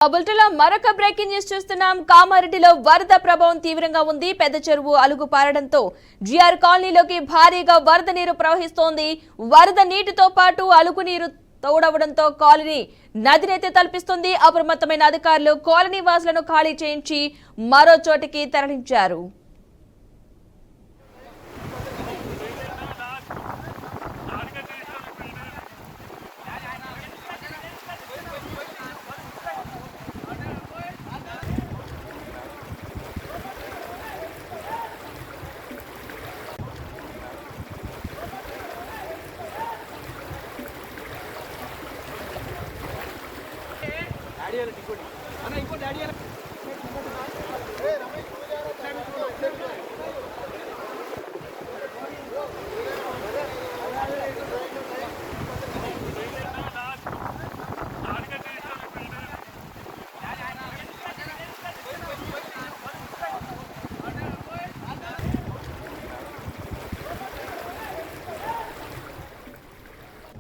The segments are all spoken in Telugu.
బులెటిన్లో మరొక బ్రేకింగ్ న్యూస్ చూస్తున్నాం. కామారెడ్డిలో వరద ప్రభావం తీవ్రంగా ఉంది. పెద్ద చెరువు అలుగు పారడంతో జిఆర్ కాలనీలోకి భారీగా వరద నీరు ప్రవహిస్తోంది. వరద నీటితో పాటు అలుగు నీరు తోడవడంతో కాలనీ నదినైతే తలపిస్తుంది. అప్రమత్తమైన అధికారులు కాలనీ వాసులను ఖాళీ చేయించి మరో చోటికి తరలించారు.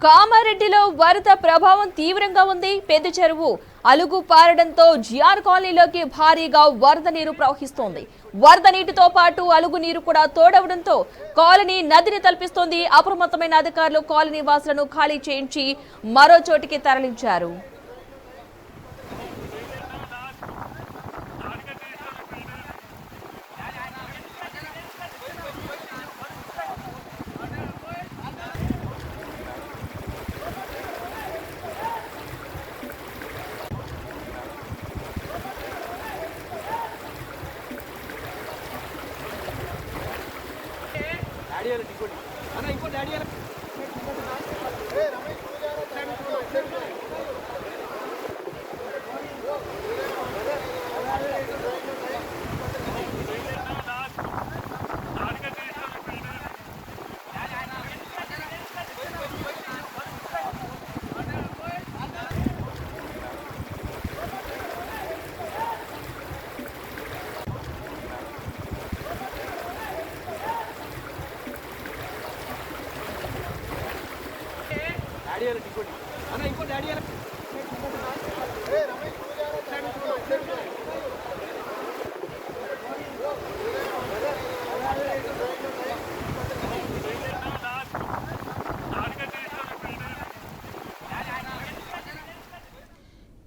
కామారెడ్డిలో వరద ప్రభావం తీవ్రంగా ఉంది. పెద్ద చెరువు అలుగు పారడంతో జిఆర్ కాలనీలోకి భారీగా వరద నీరు ప్రవహిస్తోంది. వరద నీటితో పాటు అలుగు నీరు కూడా తోడవడంతో కాలనీ నదిని తలపిస్తోంది. అప్రమత్తమైన అధికారులు కాలనీ వాసులను ఖాళీ చేయించి మరో చోటికి తరలించారు.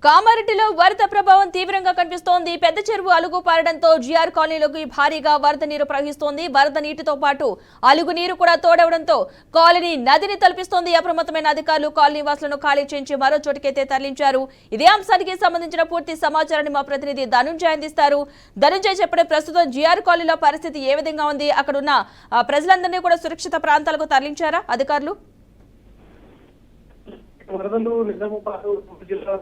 కామారెడ్డిలో వరద ప్రభావం తీవ్రంగా కనిపిస్తోంది. పెద్ద చెరువు అలుగు పారడంతో జిఆర్ కాలనీలోకి భారీగా వరద నీరు ప్రవహిస్తోంది. వరద నీటితో పాటు అలుగు నీరు కూడా తోడవడంతో కాలనీ నదిని తలపిస్తోంది. అప్రమత్తమైన అధికారులు కాలనీ వాసులను ఖాళీ చేయించి మరో చోటుకైతే తరలించారు. ఇదే అంశానికి సంబంధించిన పూర్తి సమాచారాన్ని మా ప్రతినిధి ధనుంజయ్ అందిస్తారు. ధనుంజయ్, చెప్పండి, ప్రస్తుతం జిఆర్ కాలనీలో పరిస్థితి ఏ విధంగా ఉంది? అక్కడున్న ప్రజలందరినీ కూడా సురక్షిత ప్రాంతాలకు తరలించారా అధికారులు? వరదలు నిజామాబాద్ జిల్లా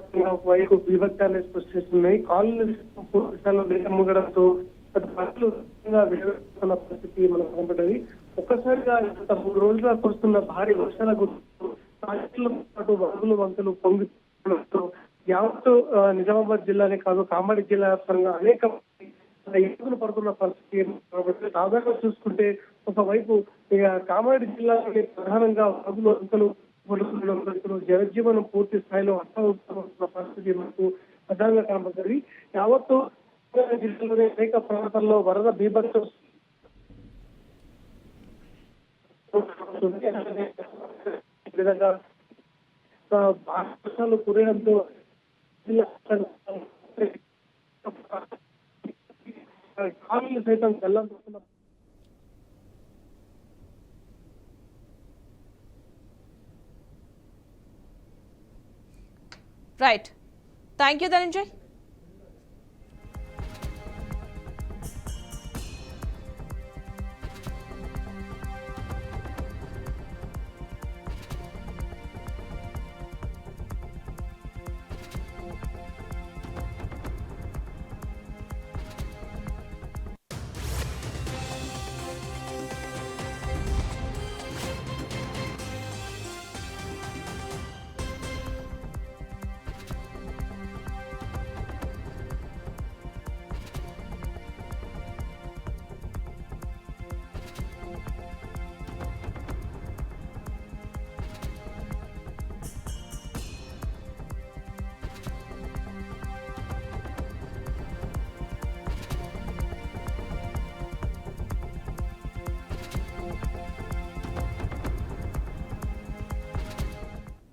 వైపు బీభత్సాన్ని సృష్టిస్తున్నాయి. కాలనీలో ముగడంతో పరిస్థితి మనకు కనబడ్డది. ఒక్కసారిగా గత 3 రోజులుగా కురుస్తున్న భారీ వర్షాల పాటు వరదలు వంతులు పొంగితో యావత్తు నిజామాబాద్ జిల్లానే కాదు కామారెడ్డి జిల్లా వ్యాప్తంగా అనేక ఇబ్బందులు పడుతున్న పరిస్థితి కాబట్టి దాదాపు చూసుకుంటే ఒకవైపు ఇక కామారెడ్డి జిల్లాలోని ప్రధానంగా వరదలు వంతులు జనజీవనం పూర్తి స్థాయిలో అస్తవ్యస్తమవుతున్న పరిస్థితి మనకు ప్రధానంగా కనబడుతుంది. యావత్తు జిల్లాలోని అనేక ప్రాంతాల్లో వరద బీభత్సం విధంగా వర్షాలు కురియడంతో కాలనీలు సైతం గల్లంతున్న రైట్. Thank you Dhananjay.